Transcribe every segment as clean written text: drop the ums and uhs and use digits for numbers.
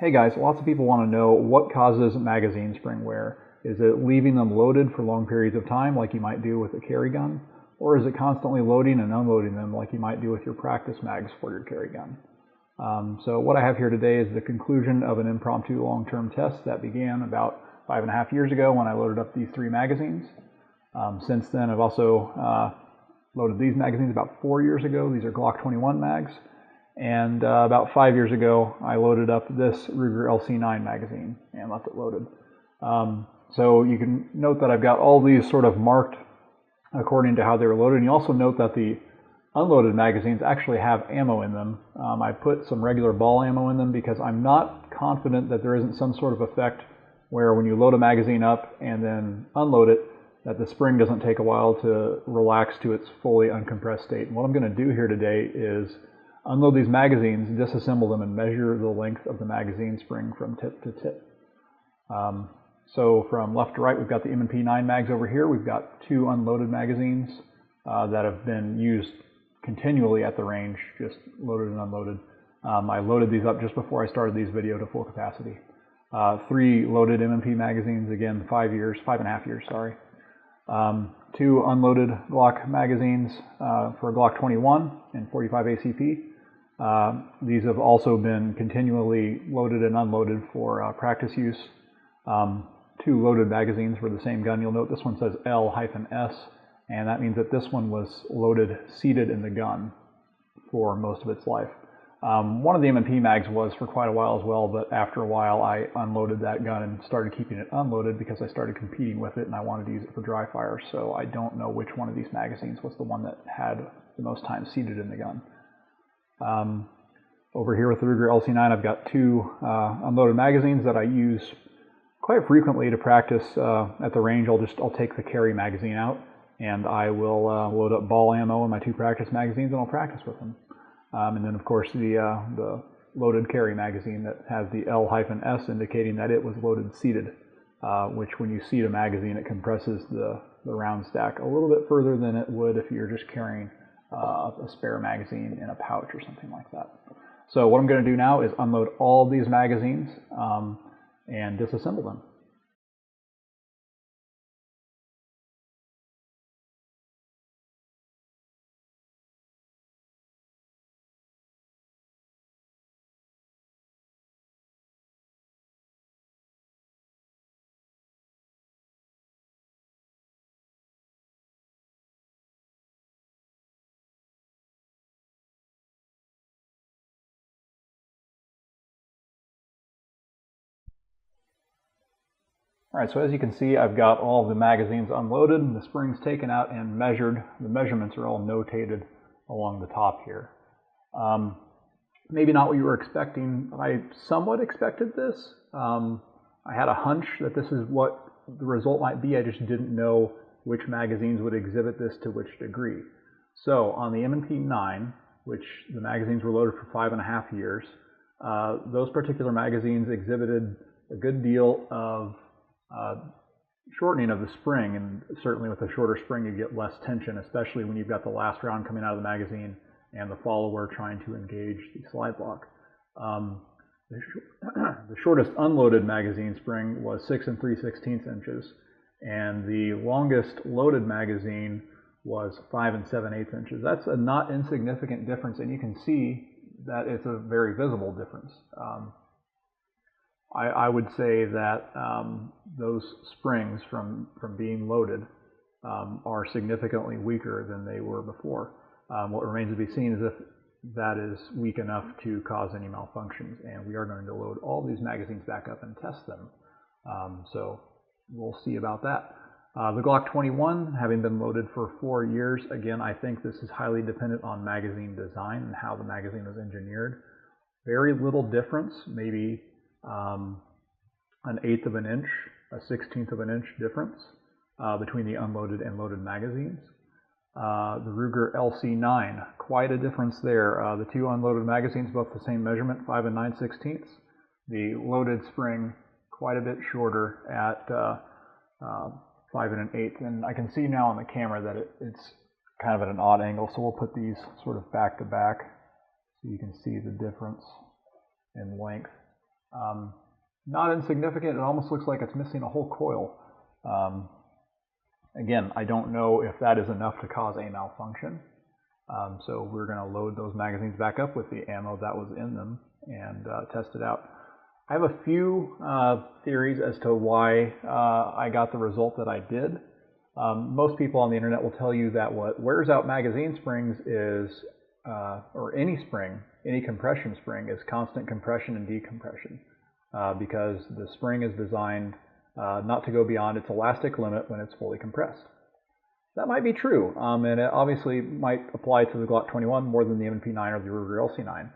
Hey guys, lots of people want to know what causes magazine spring wear. Is it leaving them loaded for long periods of time like you might do with a carry gun? Or is it constantly loading and unloading them like you might do with your practice mags for your carry gun? So what I have here today is the conclusion of an impromptu long-term test that began about 5.5 years ago when I loaded up these 3 magazines. Since then I've also loaded these magazines about 4 years ago. These are Glock 21 mags. And about 5 years ago, I loaded up this Ruger LC9 magazine and left it loaded. So you can note that I've got all these sort of marked according to how they were loaded. And you also note that the unloaded magazines actually have ammo in them. I put some regular ball ammo in them because I'm not confident that there isn't some sort of effect where when you load a magazine up and then unload it, that the spring doesn't take a while to relax to its fully uncompressed state. And what I'm going to do here today is unload these magazines, disassemble them, and measure the length of the magazine spring from tip to tip. So from left to right, we've got the M&P 9 mags over here. We've got 2 unloaded magazines that have been used continually at the range, just loaded and unloaded. I loaded these up just before I started these video to full capacity. 3 loaded M&P magazines, again, 5.5 years, sorry. 2 unloaded Glock magazines for Glock 21 and 45 ACP. These have also been continually loaded and unloaded for practice use. 2 loaded magazines for the same gun. You'll note this one says L-S, and that means that this one was loaded seated in the gun for most of its life. One of the M&P mags was for quite a while as well, but after a while I unloaded that gun and started keeping it unloaded because I started competing with it and I wanted to use it for dry fire, so I don't know which one of these magazines was the one that had the most time seated in the gun. Over here with the Ruger LC9, I've got 2 unloaded magazines that I use quite frequently to practice at the range. I'll take the carry magazine out and I will load up ball ammo in my 2 practice magazines and I'll practice with them. And then of course the loaded carry magazine that has the L-S indicating that it was loaded seated, which when you seat a magazine it compresses the round stack a little bit further than it would if you're just carrying a spare magazine in a pouch or something like that. So what I'm going to do now is unload all these magazines and disassemble them. All right, so as you can see, I've got all the magazines unloaded, the springs taken out and measured. The measurements are all notated along the top here. Maybe not what you were expecting. I somewhat expected this. I had a hunch that this is what the result might be. I just didn't know which magazines would exhibit this to which degree. So on the M&P 9, which the magazines were loaded for 5.5 years, those particular magazines exhibited a good deal of shortening of the spring, and certainly with a shorter spring you get less tension, especially when you've got the last round coming out of the magazine and the follower trying to engage the slide lock. The shortest unloaded magazine spring was 6 3/16 inches, and the longest loaded magazine was 5 7/8 inches. That's a not insignificant difference, and you can see that it's a very visible difference. I would say that those springs from being loaded are significantly weaker than they were before. What remains to be seen is if that is weak enough to cause any malfunctions, and we are going to load all these magazines back up and test them. So we'll see about that. The Glock 21, having been loaded for 4 years, again, I think this is highly dependent on magazine design and how the magazine was engineered. Very little difference, maybe an 1/8 of an inch, a 1/16 of an inch difference between the unloaded and loaded magazines. The Ruger LC9, quite a difference there. The 2 unloaded magazines, both the same measurement, 5 9/16. The loaded spring, quite a bit shorter at 5 1/8. And I can see now on the camera that it's kind of at an odd angle, so we'll put these sort of back to back so you can see the difference in length. Not insignificant. It almost looks like it's missing a whole coil. Again, I don't know if that is enough to cause a malfunction. So we're going to load those magazines back up with the ammo that was in them and test it out. I have a few theories as to why I got the result that I did. Most people on the internet will tell you that what wears out magazine springs is, or any spring, any compression spring, is constant compression and decompression, because the spring is designed not to go beyond its elastic limit when it's fully compressed. That might be true, and it obviously might apply to the Glock 21 more than the MP9 or the Ruger LC9.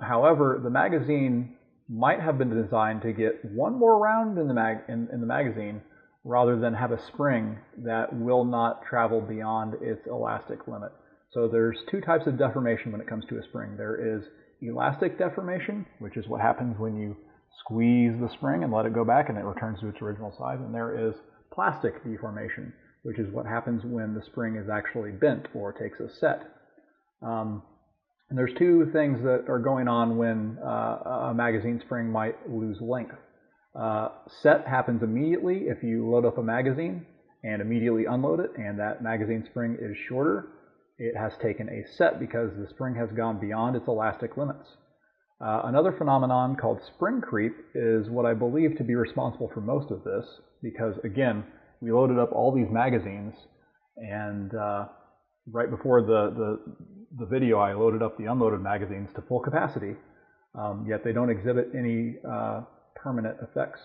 However, the magazine might have been designed to get one more round in the magazine rather than have a spring that will not travel beyond its elastic limit. So there's two types of deformation when it comes to a spring. There is elastic deformation, which is what happens when you squeeze the spring and let it go back and it returns to its original size. And there is plastic deformation, which is what happens when the spring is actually bent or takes a set. And there's two things that are going on when a magazine spring might lose length. Set happens immediately if you load up a magazine and immediately unload it, and that magazine spring is shorter. It has taken a set because the spring has gone beyond its elastic limits. Another phenomenon called spring creep is what I believe to be responsible for most of this, because again, we loaded up all these magazines, and right before the video I loaded up the unloaded magazines to full capacity, yet they don't exhibit any permanent effects.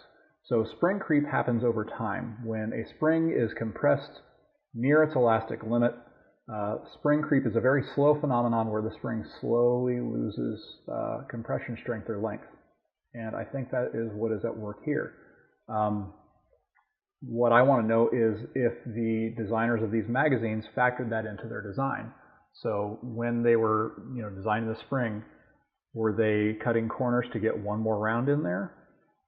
So spring creep happens over time. When a spring is compressed near its elastic limit, spring creep is a very slow phenomenon where the spring slowly loses compression strength or length. And I think that is what is at work here. What I want to know is if the designers of these magazines factored that into their design. So when they were, designing the spring, were they cutting corners to get one more round in there?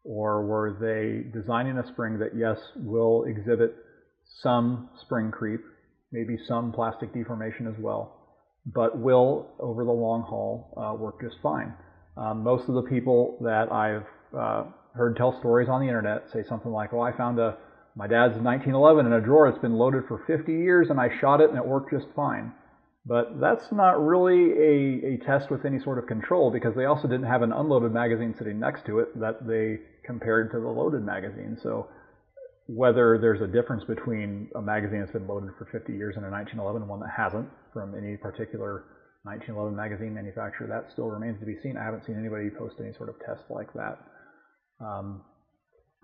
Or were they designing a spring that, yes, will exhibit some spring creep, maybe some plastic deformation as well, but will, over the long haul, work just fine? Most of the people that I've heard tell stories on the internet say something like, well, I found my dad's 1911 in a drawer. It's been loaded for 50 years, and I shot it, and it worked just fine. But that's not really a test with any sort of control, because they also didn't have an unloaded magazine sitting next to it that they compared to the loaded magazine. So whether there's a difference between a magazine that's been loaded for 50 years and a 1911 and one that hasn't from any particular 1911 magazine manufacturer, that still remains to be seen. I haven't seen anybody post any sort of test like that.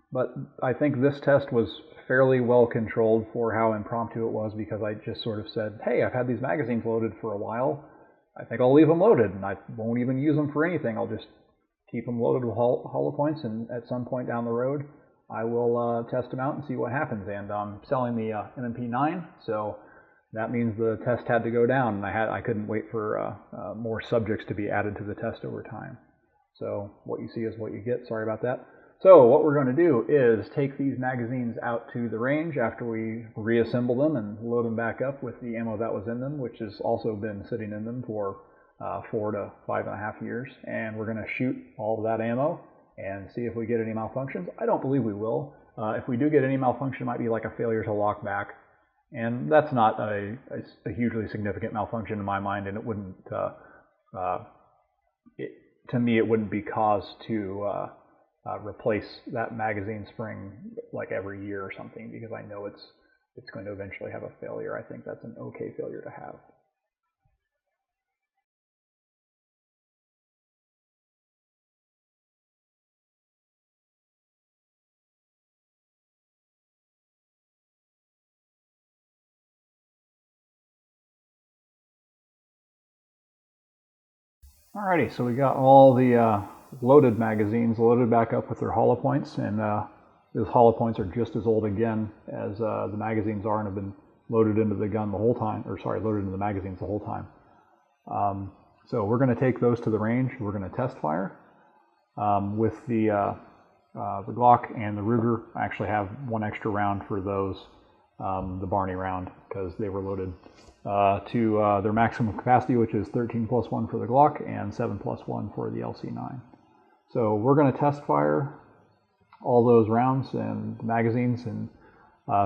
But I think this test was fairly well controlled for how impromptu it was, because I just sort of said, hey, I've had these magazines loaded for a while. I think I'll leave them loaded, and I won't even use them for anything. I'll just keep them loaded with hollow points, and at some point down the road, I will test them out and see what happens. And I'm selling the MP9, so that means the test had to go down, and I couldn't wait for more subjects to be added to the test over time. So what you see is what you get. Sorry about that. So what we're going to do is take these magazines out to the range after we reassemble them and load them back up with the ammo that was in them, which has also been sitting in them for 4 to 5.5 years. And we're going to shoot all of that ammo and see if we get any malfunctions. I don't believe we will. If we do get any malfunction, it might be like a failure to lock back. And that's not a hugely significant malfunction in my mind, and it wouldn't, to me, it wouldn't be cause to replace that magazine spring like every year or something, because I know it's going to eventually have a failure. I think that's an okay failure to have. Alrighty, so we got all the loaded magazines loaded back up with their hollow points, and those hollow points are just as old again as the magazines are, and have been loaded into the gun the whole time, or sorry, loaded into the magazines the whole time. So we're going to take those to the range. We're going to test fire with the Glock and the Ruger. I actually have one extra round for those, the Barney round, because they were loaded to their maximum capacity, which is 13+1 for the Glock and 7+1 for the LC9. So we're going to test fire all those rounds and magazines and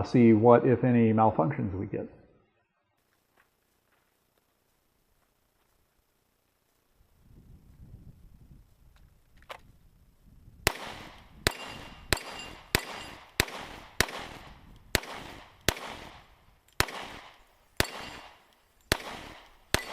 see what, if any, malfunctions we get.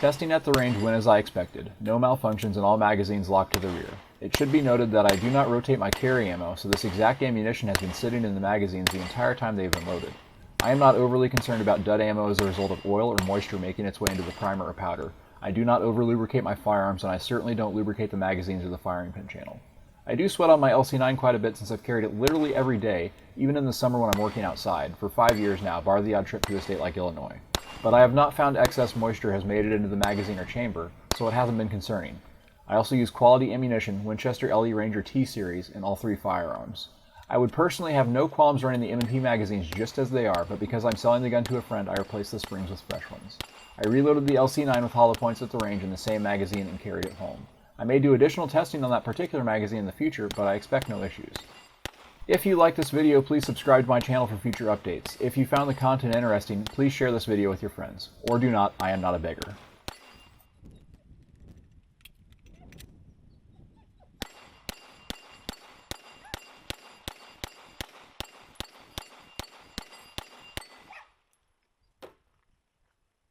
Testing at the range went as I expected. No malfunctions and all magazines locked to the rear. It should be noted that I do not rotate my carry ammo, so this exact ammunition has been sitting in the magazines the entire time they've been loaded. I am not overly concerned about dud ammo as a result of oil or moisture making its way into the primer or powder. I do not over-lubricate my firearms, and I certainly don't lubricate the magazines or the firing pin channel. I do sweat on my LC9 quite a bit since I've carried it literally every day, even in the summer when I'm working outside, for 5 years now, bar the odd trip to a state like Illinois. But I have not found excess moisture has made it into the magazine or chamber, so it hasn't been concerning. I also use quality ammunition, Winchester LE Ranger T-Series, in all 3 firearms. I would personally have no qualms running the M&P magazines just as they are, but because I'm selling the gun to a friend, I replaced the springs with fresh ones. I reloaded the LC9 with hollow points at the range in the same magazine and carried it home. I may do additional testing on that particular magazine in the future, but I expect no issues. If you like this video, please subscribe to my channel for future updates. If you found the content interesting, please share this video with your friends. Or do not, I am not a beggar.